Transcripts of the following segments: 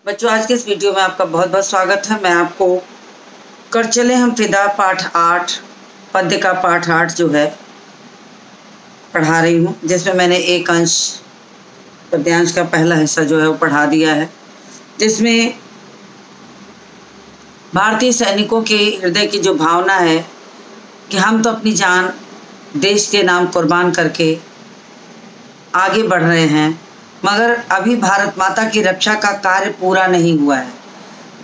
बच्चों, आज के इस वीडियो में आपका बहुत बहुत स्वागत है। मैं आपको कर चले हम फिदा पाठ 8 पद्य का पाठ 8 जो है पढ़ा रही हूँ, जिसमें मैंने एक अंश पद्यांश का पहला हिस्सा जो है वो पढ़ा दिया है, जिसमें भारतीय सैनिकों के हृदय की जो भावना है कि हम तो अपनी जान देश के नाम कुर्बान करके आगे बढ़ रहे हैं, मगर अभी भारत माता की रक्षा का कार्य पूरा नहीं हुआ है,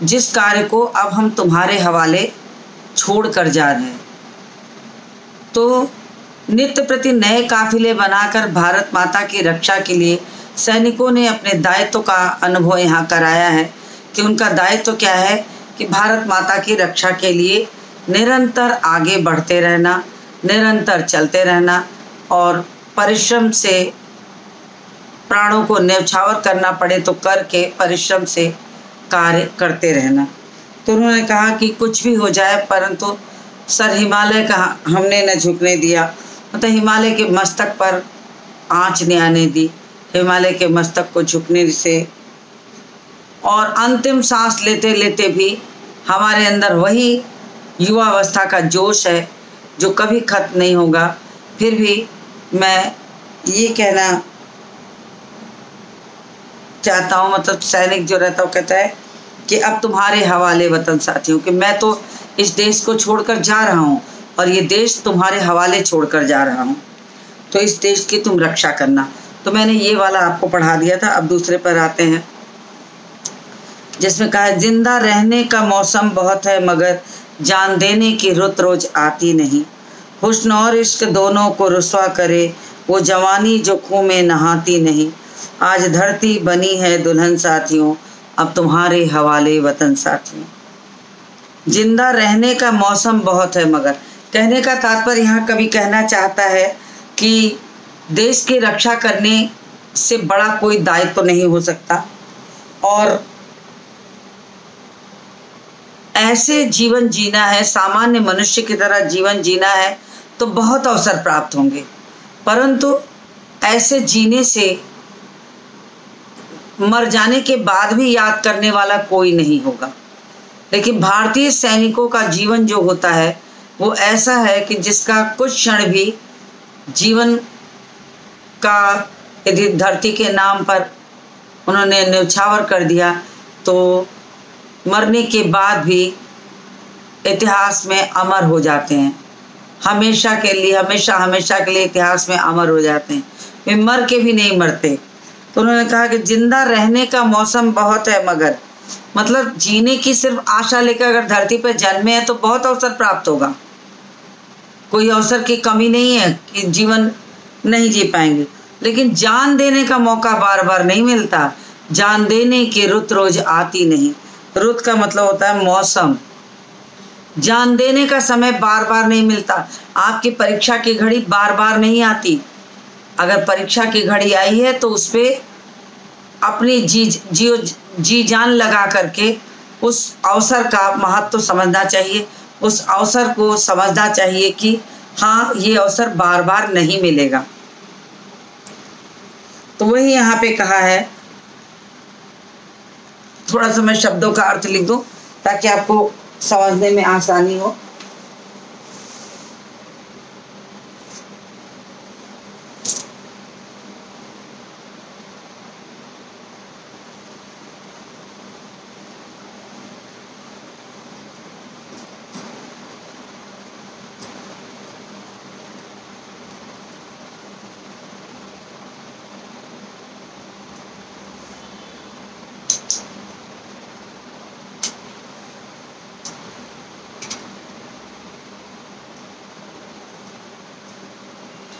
जिस कार्य को अब हम तुम्हारे हवाले छोड़ कर जा रहे हैं। तो नित्य प्रति नए काफिले बनाकर भारत माता की रक्षा के लिए सैनिकों ने अपने दायित्व का अनुभव यहाँ कराया है कि उनका दायित्व क्या है कि भारत माता की रक्षा के लिए निरंतर आगे बढ़ते रहना, निरंतर चलते रहना और परिश्रम से प्राणों को न्यौछावर करना पड़े तो करके परिश्रम से कार्य करते रहना। तो उन्होंने कहा कि कुछ भी हो जाए परंतु सर हिमालय का हमने न झुकने दिया, मतलब हिमालय के मस्तक पर आँच नहीं आने दी, हिमालय के मस्तक को झुकने से, और अंतिम सांस लेते लेते भी हमारे अंदर वही युवावस्था का जोश है जो कभी खत्म नहीं होगा। फिर भी मैं ये कहना चाहता हूँ, मतलब सैनिक जो रहता है वो कहता है कि अब तुम्हारे हवाले वतन साथियों, कि मैं तो इस देश को छोड़कर जा रहा हूँ और ये देश तुम्हारे हवाले छोड़कर जा रहा हूँ, तो इस देश की तुम रक्षा करना। तो मैंने ये वाला आपको पढ़ा दिया था। अब दूसरे पर आते हैं, जिसमें कहा है जिंदा रहने का मौसम बहुत है मगर जान देने की रुत रोज आती नहीं। हुस्न और इश्क दोनों को रुस्वा करे वो जवानी जो खूह में नहाती नहीं। आज धरती बनी है दुल्हन साथियों, अब तुम्हारे हवाले वतन साथियों। जिंदा रहने का मौसम बहुत है मगर, कहने का तात्पर्य यहाँ कवि कहना चाहता है कि देश की रक्षा करने से बड़ा कोई दायित्व तो नहीं हो सकता, और ऐसे जीवन जीना है, सामान्य मनुष्य की तरह जीवन जीना है तो बहुत अवसर प्राप्त होंगे, परंतु ऐसे जीने से मर जाने के बाद भी याद करने वाला कोई नहीं होगा। लेकिन भारतीय सैनिकों का जीवन जो होता है वो ऐसा है कि जिसका कुछ क्षण भी जीवन का यदि धरती के नाम पर उन्होंने न्यौछावर कर दिया तो मरने के बाद भी इतिहास में अमर हो जाते हैं, हमेशा के लिए, हमेशा हमेशा के लिए इतिहास में अमर हो जाते हैं, वे मर के भी नहीं मरते। तो उन्होंने कहा कि जिंदा रहने का मौसम बहुत है मगर, मतलब जीने की सिर्फ आशा लेकर अगर धरती पर जन्मे हैं तो बहुत अवसर प्राप्त होगा, कोई अवसर की कमी नहीं है कि जीवन नहीं जी पाएंगे, लेकिन जान देने का मौका बार बार नहीं मिलता। जान देने की रुत रोज आती नहीं। रुत का मतलब होता है मौसम। जान देने का समय बार बार नहीं मिलता। आपकी परीक्षा की घड़ी बार बार नहीं अगर परीक्षा की घड़ी आई है तो उस पर अपनी जी जान लगा करके उस अवसर का महत्व समझना चाहिए, उस अवसर को समझना चाहिए कि हाँ ये अवसर बार बार नहीं मिलेगा। तो वही यहाँ पे कहा है, थोड़ा सा मैं शब्दों का अर्थ लिख दूं ताकि आपको समझने में आसानी हो।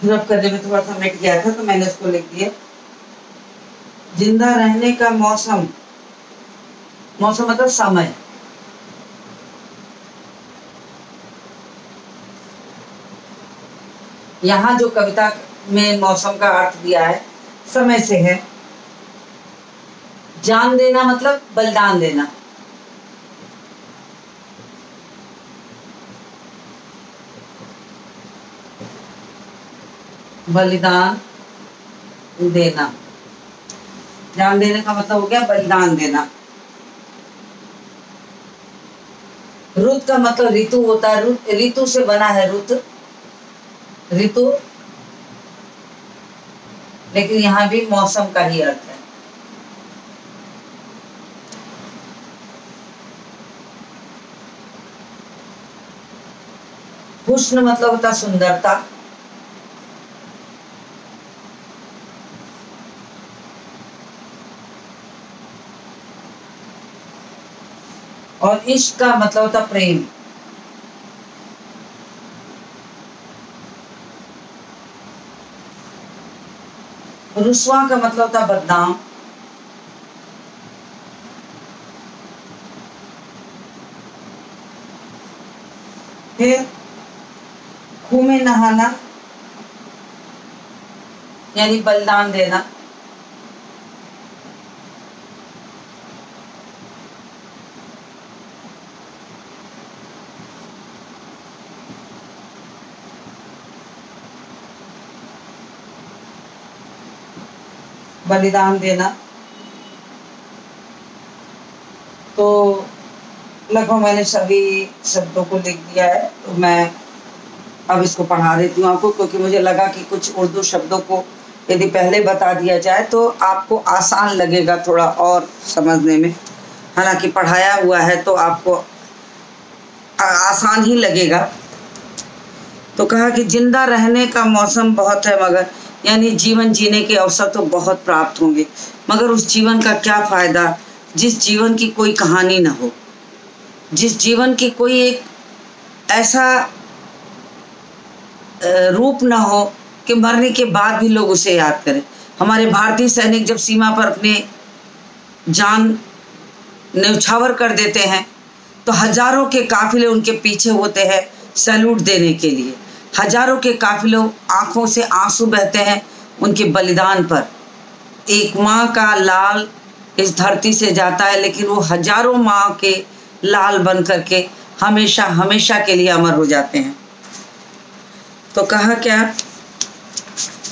रब करने में थोड़ा सा मिट गया था तो मैंने इसको लिख दिया। जिंदा रहने का मौसम, मौसम मतलब समय। यहाँ जो कविता में मौसम का अर्थ दिया है समय से है। जान देना मतलब बलिदान देना। बलिदान देना, जान देने का मतलब हो गया बलिदान देना। रुत का मतलब ऋतु होता है, ऋतु से बना है रुत, ऋतु, लेकिन यहाँ भी मौसम का ही अर्थ है। हुस्न मतलब होता सुंदरता, और इश्क का मतलब होता प्रेम। रुस्वा का मतलब होता बदनाम। फिर खूह में नहाना यानी बलिदान देना। बलिदान देना तो लगभग मैंने सभी शब्दों को लिख दिया है, तो मैं अब इसको पढ़ा देती हूँ आपको, क्योंकि मुझे लगा कि कुछ उर्दू शब्दों को यदि पहले बता दिया जाए तो आपको आसान लगेगा थोड़ा और समझने में। हालांकि पढ़ाया हुआ है तो आपको आसान ही लगेगा। तो कहा कि जिंदा रहने का मौसम बहुत है, मगर यानी जीवन जीने के अवसर तो बहुत प्राप्त होंगे, मगर उस जीवन का क्या फायदा जिस जीवन की कोई कहानी ना हो, जिस जीवन की कोई एक ऐसा रूप ना हो कि मरने के बाद भी लोग उसे याद करें। हमारे भारतीय सैनिक जब सीमा पर अपने जान न्यौछावर कर देते हैं तो हजारों के काफिले उनके पीछे होते हैं सैल्यूट देने के लिए। हजारों के काफिलों आंखों से आंसू बहते हैं उनके बलिदान पर। एक माँ का लाल इस धरती से जाता है, लेकिन वो हजारों माँ के लाल बन करके हमेशा हमेशा के लिए अमर हो जाते हैं। तो कहा क्या,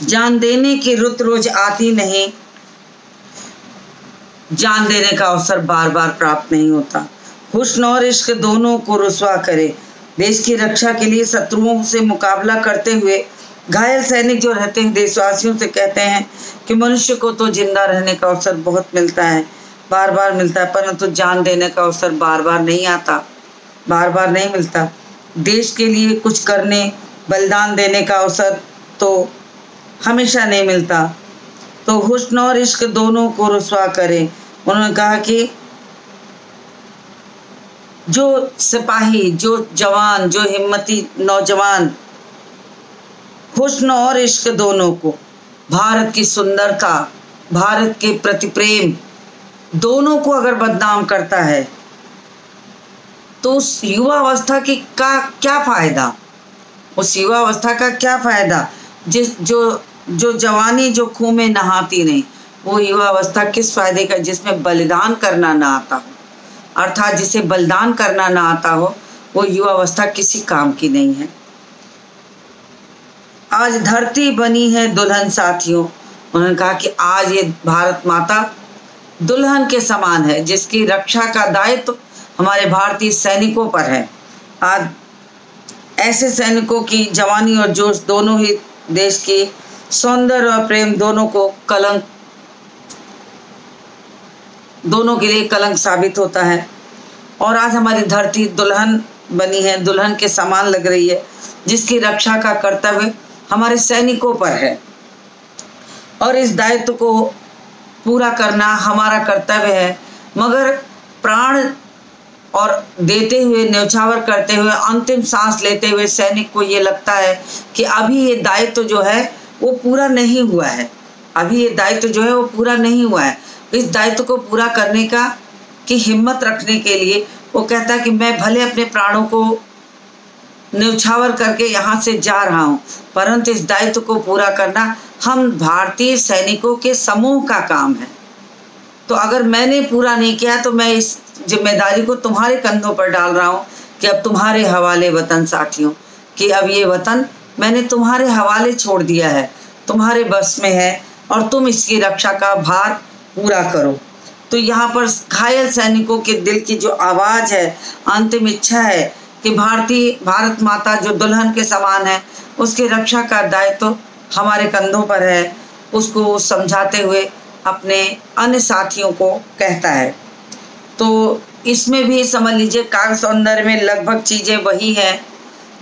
जान देने की रुत रोज आती नहीं, जान देने का अवसर बार बार प्राप्त नहीं होता। हुस्न और इश्क दोनों को रुस्वा करे। देश की रक्षा के लिए शत्रुओं से मुकाबला करते हुए घायल सैनिक जो रहते हैं देशवासियों से कहते हैं कि मनुष्य को तो जिंदा रहने का अवसर बहुत मिलता है, बार बार मिलता है, परंतु जान देने का अवसर बार बार नहीं आता, बार बार नहीं मिलता। देश के लिए कुछ करने, बलिदान देने का अवसर तो हमेशा नहीं मिलता। तो हुस्न और इश्क दोनों को रुस्वा करें। उन्होंने कहा कि जो सिपाही, जो जवान, जो हिम्मती नौजवान हुस्न और इश्क दोनों को, भारत की सुंदरता, भारत के प्रति प्रेम दोनों को अगर बदनाम करता है तो उस युवावस्था की का क्या फायदा, उस युवावस्था का क्या फायदा। जो जवानी जो खूह में नहाती नहीं, वो युवावस्था किस फायदे का जिसमें बलिदान करना ना आता हो, अर्थात जिसे बलिदान करना ना आता हो वो युवावस्था किसी काम की नहीं है। आज धरती बनी है दुल्हन साथियों। उन्होंने कहा कि आज ये भारत माता दुल्हन के समान है, जिसकी रक्षा का दायित्व हमारे भारतीय सैनिकों पर है। आज ऐसे सैनिकों की जवानी और जोश दोनों ही देश की सौंदर्य और प्रेम दोनों को कलंक, दोनों के लिए कलंक साबित होता है। और आज हमारी धरती दुल्हन बनी है, दुल्हन के समान लग रही है, जिसकी रक्षा का कर्तव्य हमारे सैनिकों पर है। और इस दायित्व को पूरा करना हमारा कर्तव्य है, मगर प्राण और देते हुए, न्यौछावर करते हुए, अंतिम सांस लेते हुए सैनिक को ये लगता है कि अभी ये दायित्व जो है वो पूरा नहीं हुआ है, अभी ये दायित्व जो है वो पूरा नहीं हुआ है। इस दायित्व को पूरा करने का की हिम्मत रखने के लिए वो कहता है कि मैं भले अपने प्राणों को न्यौछावर करके यहाँ से जा रहा हूँ, परंतु इस दायित्व को पूरा करना हम भारतीय सैनिकों के समूह का काम है। तो अगर मैंने पूरा नहीं किया तो मैं इस जिम्मेदारी को तुम्हारे कंधों पर डाल रहा हूँ कि अब तुम्हारे हवाले वतन साथियों, कि अब ये वतन मैंने तुम्हारे हवाले छोड़ दिया है, तुम्हारे बस में है और तुम इसकी रक्षा का भार पूरा करो। तो यहाँ पर घायल सैनिकों के दिल की जो आवाज़ है, अंतिम इच्छा है कि भारत माता जो दुल्हन के समान है, उसकी रक्षा का दायित्व तो हमारे कंधों पर है, उसको समझाते हुए अपने अन्य साथियों को कहता है। तो इसमें भी समझ लीजिए काव्य सौंदर्य में लगभग चीज़ें वही हैं।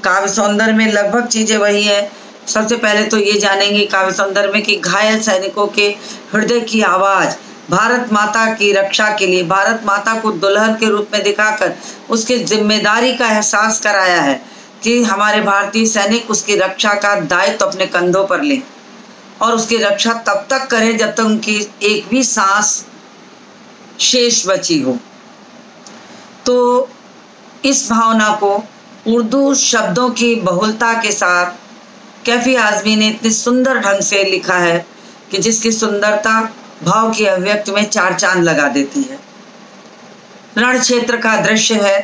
काव्य सौंदर्य में लगभग चीज़ें वही है। सबसे पहले तो ये जानेंगे काव्य सौंदर्य में कि घायल सैनिकों के हृदय की आवाज़ भारत माता की रक्षा के लिए भारत माता को दुल्हन के रूप में दिखाकर उसकी जिम्मेदारी का एहसास कराया है कि हमारे भारतीय सैनिक उसकी रक्षा का दायित्व अपने कंधों पर लें और उसकी रक्षा तब तक करें जब तक उनकी एक भी सांस शेष बची हो। तो इस भावना को उर्दू शब्दों की बहुलता के साथ कैफी आज़मी ने इतने सुंदर ढंग से लिखा है कि जिसकी सुंदरता भाव की अभिव्यक्ति में चार चांद लगा देती है। रण क्षेत्र का दृश्य है,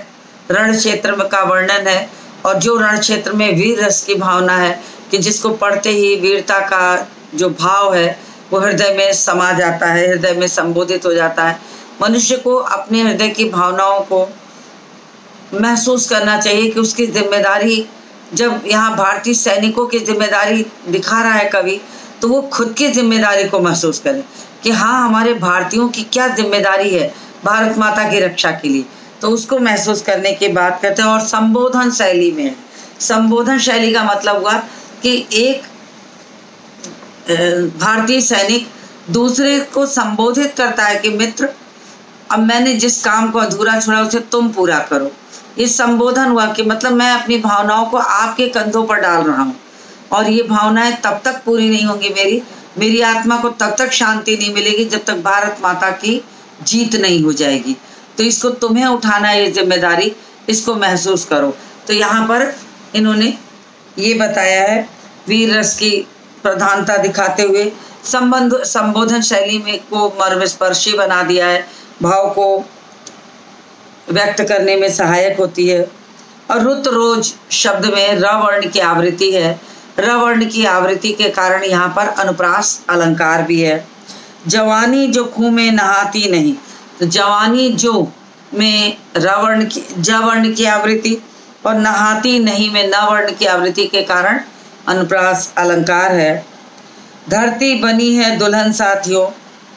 रण क्षेत्र का वर्णन है, और जो रण क्षेत्र में वीर रस की भावना है कि जिसको पढ़ते ही वीरता का जो भाव है वो हृदय में समा जाता है, हृदय में संबोधित हो जाता है। मनुष्य को अपने हृदय की भावनाओं को महसूस करना चाहिए कि उसकी जिम्मेदारी, जब यहाँ भारतीय सैनिकों की जिम्मेदारी दिखा रहा है कवि, तो वो खुद की जिम्मेदारी को महसूस करे कि हाँ, हमारे भारतीयों की क्या जिम्मेदारी है भारत माता की रक्षा के लिए। तो उसको महसूस करने की बात करते हैं। और संबोधन शैली में है। संबोधन शैली का मतलब हुआ कि एक भारतीय सैनिक दूसरे को संबोधित करता है कि मित्र, अब मैंने जिस काम को अधूरा छोड़ा उसे तुम पूरा करो। इस संबोधन हुआ कि मतलब मैं अपनी भावनाओं को आपके कंधों पर डाल रहा हूँ और ये भावनाएं तब तक पूरी नहीं होंगी, मेरी आत्मा को तब तक शांति नहीं मिलेगी जब तक भारत माता की जीत नहीं हो जाएगी। तो इसको तुम्हें उठाना है, ये जिम्मेदारी, इसको महसूस करो। तो यहाँ पर इन्होंने ये बताया है वीर रस की प्रधानता दिखाते हुए संबोधन शैली में को मर्मस्पर्शी बना दिया है, भाव को व्यक्त करने में सहायक होती है। और रुत रोज शब्द में र वर्ण की आवृत्ति है। र वर्ण की आवृत्ति के कारण यहाँ पर अनुप्रास अलंकार भी है। जवानी जो खूह में नहाती नहीं, तो जवानी जो में र वर्ण की आवृत्ति और नहाती नहीं में न वर्ण की आवृत्ति के कारण अनुप्रास अलंकार है। धरती बनी है दुल्हन साथियों,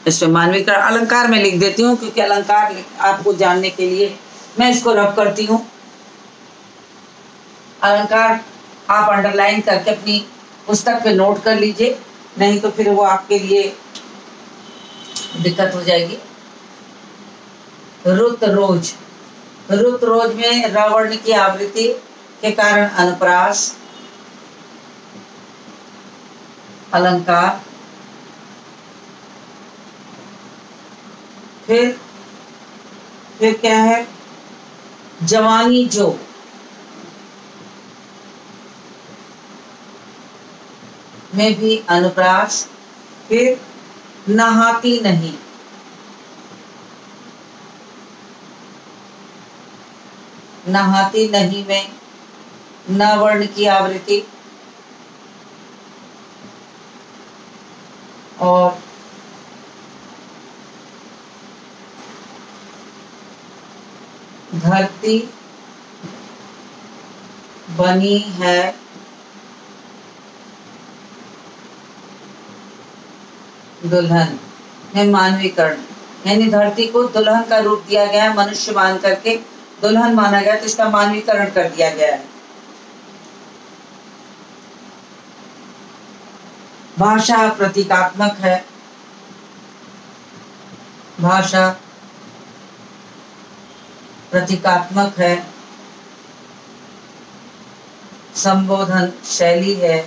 इसमें मानवीकरण अलंकार में लिख देती हूँ क्योंकि अलंकार आपको जानने के लिए मैं इसको रब करती हूँ। अलंकार आप अंडरलाइन करके अपनी पुस्तक पे नोट कर लीजिए, नहीं तो फिर वो आपके लिए दिक्कत हो जाएगी। रुत रोज में र वर्ण की आवृत्ति के कारण अनुप्रास अलंकार। फिर क्या है, जवानी जो में भी अनुप्रास। फिर नहाती नहीं, नहाती नहीं में न वर्ण की आवृत्ति और धरती बनी है दुल्हन में मानवीकरण, यानी धरती को दुल्हन का रूप दिया गया है, मनुष्य मान करके दुल्हन माना गया, तो इसका मानवीकरण कर दिया गया है। भाषा प्रतीकात्मक है, भाषा प्रतीकात्मक है। संबोधन शैली है,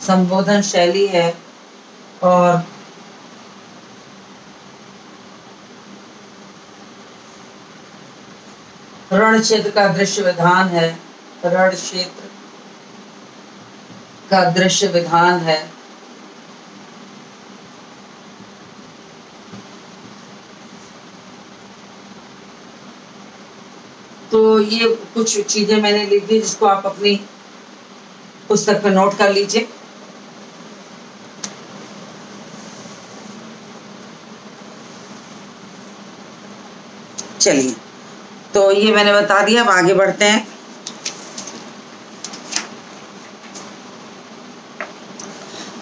संबोधन शैली है। और रण क्षेत्र का दृश्य विधान है, रण क्षेत्र का दृश्य विधान है। तो ये कुछ चीजें मैंने लिख दी जिसको आप अपनी पुस्तक पर नोट कर लीजिए। चलिए, तो ये मैंने बता दिया। अब आगे बढ़ते हैं।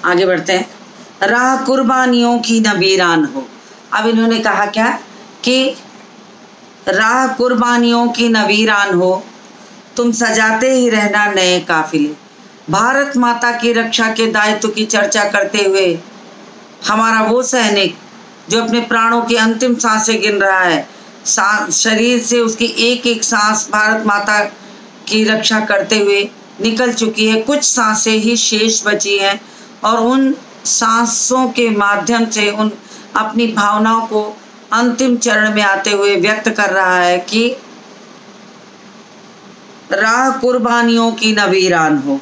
आगे बढ़ते हैं। राह कुर्बानियों की न वीरान हो। अब इन्होंने कहा क्या कि राह कुर्बानियों की न वीरान हो, तुम सजाते ही रहना नए काफिले। भारत माता की रक्षा के दायित्व की चर्चा करते हुए हमारा वो सैनिक जो अपने प्राणों की अंतिम सांसें गिन रहा है, शरीर से उसकी एक एक सांस भारत माता की रक्षा करते हुए निकल चुकी है, कुछ सांसें ही शेष बची हैं और उन सांसों के माध्यम से उन अपनी भावनाओं को अंतिम चरण में आते हुए व्यक्त कर रहा है कि राह कुर्बानियों की न वीरान हो,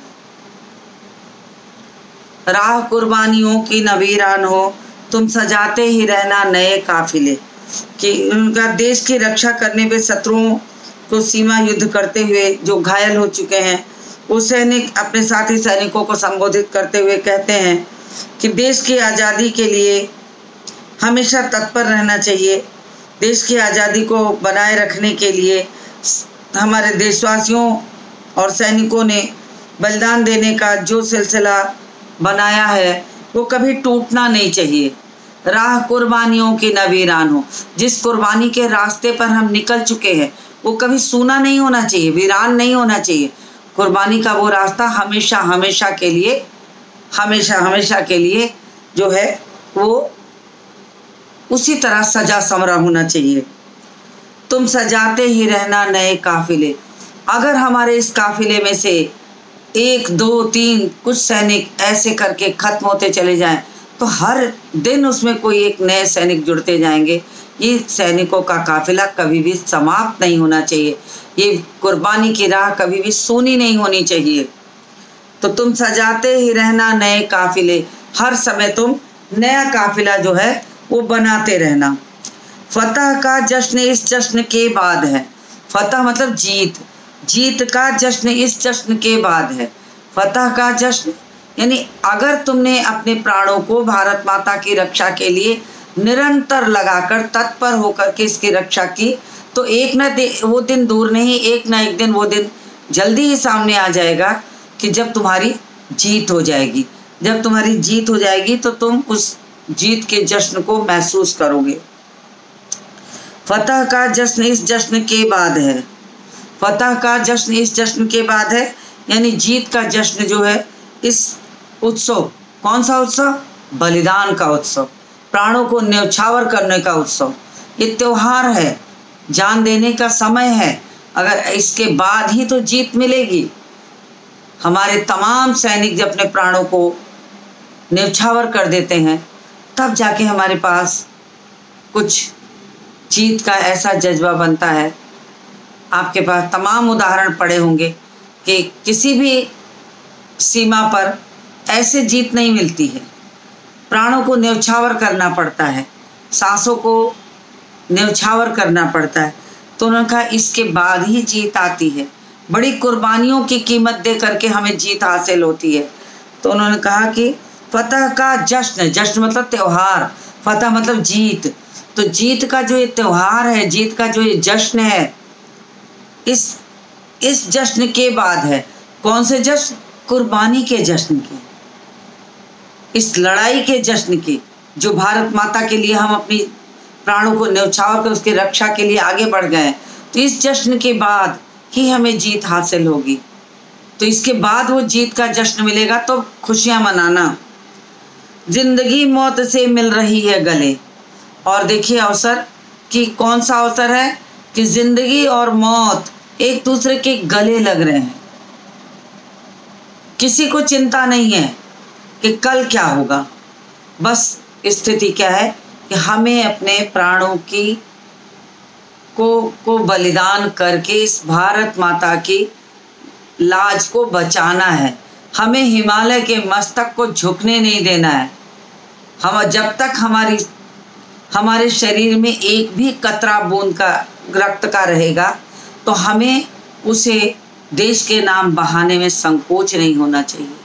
राह कुर्बानियों की न वीरान हो, तुम सजाते ही रहना नए काफिले। कि उनका देश की रक्षा करने पे शत्रुओं को सीमा युद्ध करते हुए जो घायल हो चुके हैं, वो सैनिक अपने साथी सैनिकों को संबोधित करते हुए कहते हैं कि देश की आज़ादी के लिए हमेशा तत्पर रहना चाहिए। देश की आज़ादी को बनाए रखने के लिए हमारे देशवासियों और सैनिकों ने बलिदान देने का जो सिलसिला बनाया है वो कभी टूटना नहीं चाहिए। राह कुर्बानियों की न वीरान हो, जिस कुर्बानी के रास्ते पर हम निकल चुके हैं वो कभी सूना नहीं होना चाहिए, वीरान नहीं होना चाहिए। कुर्बानी का वो रास्ता हमेशा हमेशा के लिए जो है वो उसी तरह सजा संवरा होना चाहिए। तुम सजाते ही रहना नए काफिले। अगर हमारे इस काफिले में से 1, 2, 3 कुछ सैनिक ऐसे करके खत्म होते चले जाएं तो हर दिन उसमें कोई एक नए सैनिक जुड़ते जाएंगे। ये सैनिकों का काफिला कभी भी समाप्त नहीं होना चाहिए, ये कुर्बानी की राह कभी भी सूनी नहीं होनी चाहिए। तो तुम सजाते ही रहना नए काफिले, हर समय तुम नया काफिला जो है वो बनाते रहना। फतह का जश्न इस जश्न के बाद है। फतह मतलब जीत, जीत का जश्न इस जश्न के बाद है। फतह का जश्न यानी अगर तुमने अपने प्राणों को भारत माता की रक्षा के लिए निरंतर लगाकर तत्पर होकर के इसकी रक्षा की तो एक न वो दिन दूर नहीं, एक न एक दिन वो दिन जल्दी ही सामने आ जाएगा कि जब तुम्हारी जीत हो जाएगी। जब तुम्हारी जीत हो जाएगी तो तुम उस जीत के जश्न को महसूस करोगे। फतह का जश्न इस जश्न के बाद है। फतह का जश्न इस जश्न के बाद है यानी जीत का जश्न जो है, इस उत्सव, कौन सा उत्सव? बलिदान का उत्सव, प्राणों को न्यौछावर करने का उत्सव। ये त्योहार है, जान देने का समय है। अगर इसके बाद ही तो जीत मिलेगी। हमारे तमाम सैनिक जब अपने प्राणों को न्यौछावर कर देते हैं तब जाके हमारे पास कुछ जीत का ऐसा जज्बा बनता है। आपके पास तमाम उदाहरण पड़े होंगे कि किसी भी सीमा पर ऐसे जीत नहीं मिलती है, प्राणों को न्यौछावर करना पड़ता है, सांसों को न्यौछावर करना पड़ता है। तो उन्होंने कहा इसके बाद ही जीत आती है, बड़ी कुर्बानियों की कीमत दे करके हमें जीत हासिल होती है। तो उन्होंने कहा कि फतह का जश्न, जश्न मतलब त्यौहार, फतह मतलब जीत। तो जीत का जो ये त्यौहार है, जीत का जो ये जश्न है, इस जश्न के बाद है। कौन से जश्न? कुर्बानी के जश्न के, इस लड़ाई के जश्न की, जो भारत माता के लिए हम अपनी प्राणों को न्यौछावर कर उसकी रक्षा के लिए आगे बढ़ गए। तो इस जश्न के बाद ही हमें जीत हासिल होगी। तो इसके बाद वो जीत का जश्न मिलेगा तो खुशियां मनाना। जिंदगी मौत से मिल रही है गले। और देखिए अवसर कि कौन सा अवसर है कि जिंदगी और मौत एक दूसरे के गले लग रहे हैं। किसी को चिंता नहीं है कि कल क्या होगा, बस स्थिति क्या है कि हमें अपने प्राणों की को बलिदान करके इस भारत माता की लाज को बचाना है। हमें हिमालय के मस्तक को झुकने नहीं देना है। हम जब तक हमारे शरीर में एक भी कतरा बूंद का रक्त का रहेगा तो हमें उसे देश के नाम बहाने में संकोच नहीं होना चाहिए।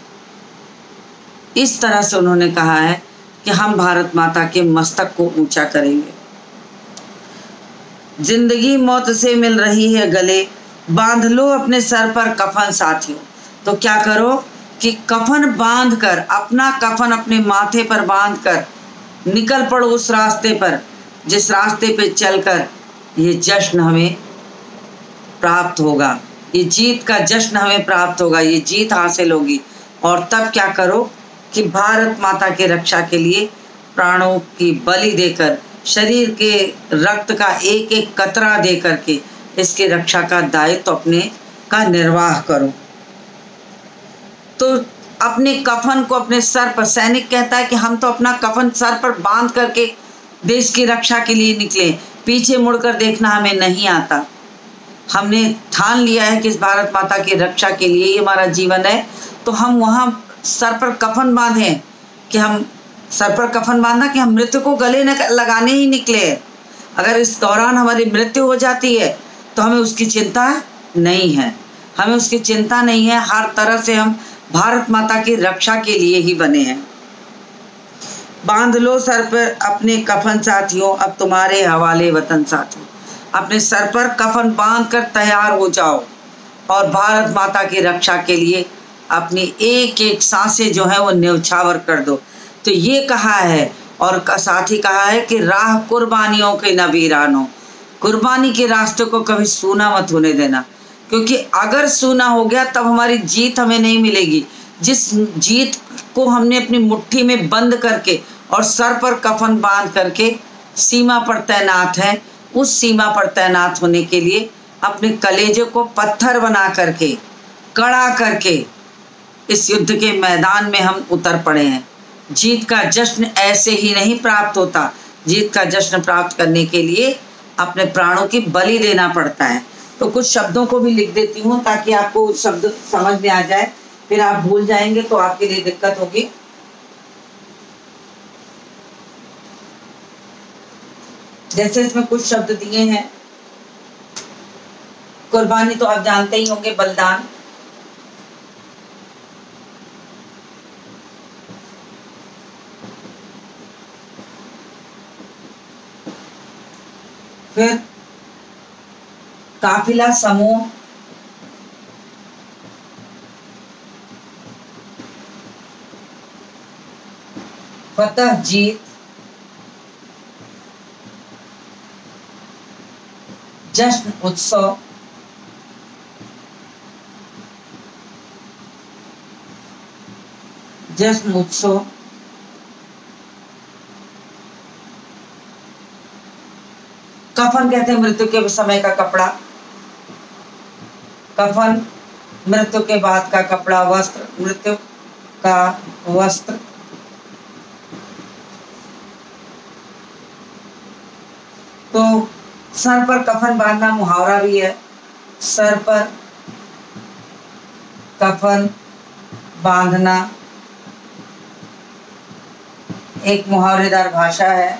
इस तरह से उन्होंने कहा है कि हम भारत माता के मस्तक को ऊंचा करेंगे। जिंदगी मौत से मिल रही है गले, बांध लो अपने सर पर कफन साथियों। तो क्या करो कि कफन बांध कर, अपना कफन अपने माथे पर बांध कर निकल पड़ो उस रास्ते पर जिस रास्ते पे चलकर ये जश्न हमें प्राप्त होगा, ये जीत का जश्न हमें प्राप्त होगा, ये जीत हासिल होगी। और तब क्या करो कि भारत माता के रक्षा के लिए प्राणों की बलि देकर, शरीर के रक्त का एक एक कतरा दे करके इसके रक्षा का दायित्व अपने का निर्वाह करो। तो अपने कफन को अपने सर पर, सैनिक कहता है कि हम तो अपना कफन सर पर बांध करके देश की रक्षा के लिए निकले, पीछे मुड़कर देखना हमें नहीं आता। हमने ठान लिया है कि इस भारत माता की रक्षा के लिए ही हमारा जीवन है, तो हम वहाँ सर पर कफन बांधे कि हम सर पर कफन बांधा कि हम मृत्यु को गले लगाने ही निकले। अगर इस दौरान हमारी मृत्यु हो जाती है तो हमें उसकी चिंता नहीं है, हमें उसकी चिंता नहीं है। हर तरह से हम भारत माता की रक्षा के लिए ही बने हैं। बांध लो सर पर अपने कफन साथियों, अब तुम्हारे हवाले वतन साथियों। अपने सर पर कफन बांध कर तैयार हो जाओ और भारत माता की रक्षा के लिए अपनी एक एक सांसें जो है वो न्यौछावर कर दो। तो ये कहा है और साथ ही कहा है कि राह कुर्बानियों के न वीरानों, कुर्बानी के रास्ते को कभी सूना मत होने देना, क्योंकि अगर सूना हो गया तब हमारी जीत हमें नहीं मिलेगी। जिस जीत को हमने अपनी मुट्ठी में बंद करके और सर पर कफन बांध करके सीमा पर तैनात है, उस सीमा पर तैनात होने के लिए अपने कलेजे को पत्थर बना करके, कड़ा करके इस युद्ध के मैदान में हम उतर पड़े हैं। जीत का जश्न ऐसे ही नहीं प्राप्त होता, जीत का जश्न प्राप्त करने के लिए अपने प्राणों की बलि देना पड़ता है। तो कुछ शब्दों को भी लिख देती हूँ ताकि आपको शब्द समझ में आ जाए, फिर आप भूल जाएंगे तो आपके लिए दिक्कत होगी। जैसे इसमें कुछ शब्द दिए हैं, कुर्बानी तो आप जानते ही होंगे, बलिदान। फिर काफिला समूह, फतह जीत, जश्न उत्सव, जश्न उत्सव, कफन कहते हैं मृत्यु के समय का कपड़ा, कफन मृत्यु के बाद का कपड़ा, वस्त्र मृत्यु का वस्त्र, तो सर पर कफन बांधना मुहावरा भी है। सर पर कफन बांधना एक मुहावरेदार भाषा है।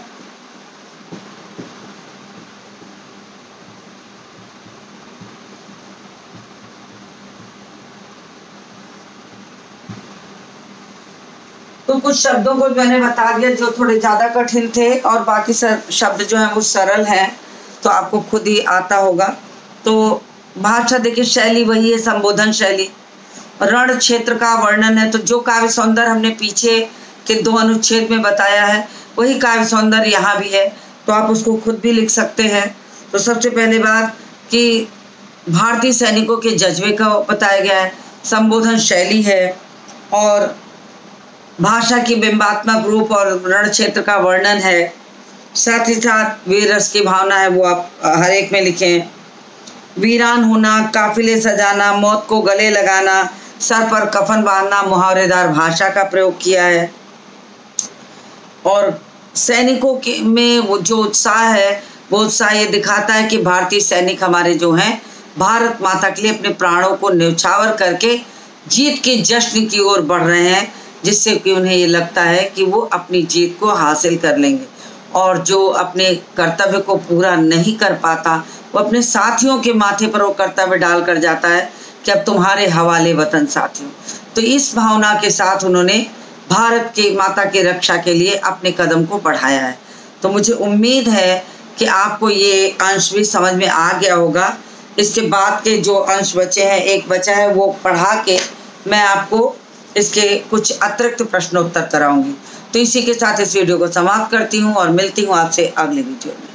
तो कुछ शब्दों को मैंने बता दिया जो थोड़े ज़्यादा कठिन थे, और बाकी शब्द जो हैं वो सरल हैं, तो आपको खुद ही आता होगा। तो भाषा देखिए, शैली वही है, संबोधन शैली। रण क्षेत्र का वर्णन है, तो जो काव्य सौंदर्य हमने पीछे के 2 अनुच्छेद में बताया है वही काव्य सौंदर्य यहाँ भी है, तो आप उसको खुद भी लिख सकते हैं। तो सबसे पहले बात कि भारतीय सैनिकों के जज्बे का बताया गया है, संबोधन शैली है, और भाषा की बिंबात्मक रूप और रण क्षेत्र का वर्णन है। साथ ही साथ वीर रस की भावना है, वो आप हर एक में लिखें। वीरान होना, काफिले सजाना, मौत को गले लगाना, सर पर कफन बांधना, मुहावरेदार भाषा का प्रयोग किया है। और सैनिकों के में वो जो उत्साह है, वो उत्साह ये दिखाता है कि भारतीय सैनिक हमारे जो हैं भारत माता के लिए अपने प्राणों को न्यौछावर करके जीत के जश्न की ओर बढ़ रहे हैं, जिससे कि उन्हें ये लगता है कि वो अपनी जीत को हासिल कर लेंगे। और जो अपने कर्तव्य को पूरा नहीं कर पाता, वो अपने साथियों के माथे पर वो कर्तव्य डाल कर जाता है कि अब तुम्हारे हवाले वतन साथियों। तो इस भावना के साथ उन्होंने भारत की माता की रक्षा के लिए अपने कदम को बढ़ाया है। तो मुझे उम्मीद है कि आपको ये अंश भी समझ में आ गया होगा। इसके बाद के जो अंश बचे हैं, एक बचा है, वो पढ़ा के मैं आपको इसके कुछ अतिरिक्त प्रश्नोत्तर कराऊंगी। तो इसी के साथ इस वीडियो को समाप्त करती हूँ और मिलती हूँ आपसे अगले वीडियो में।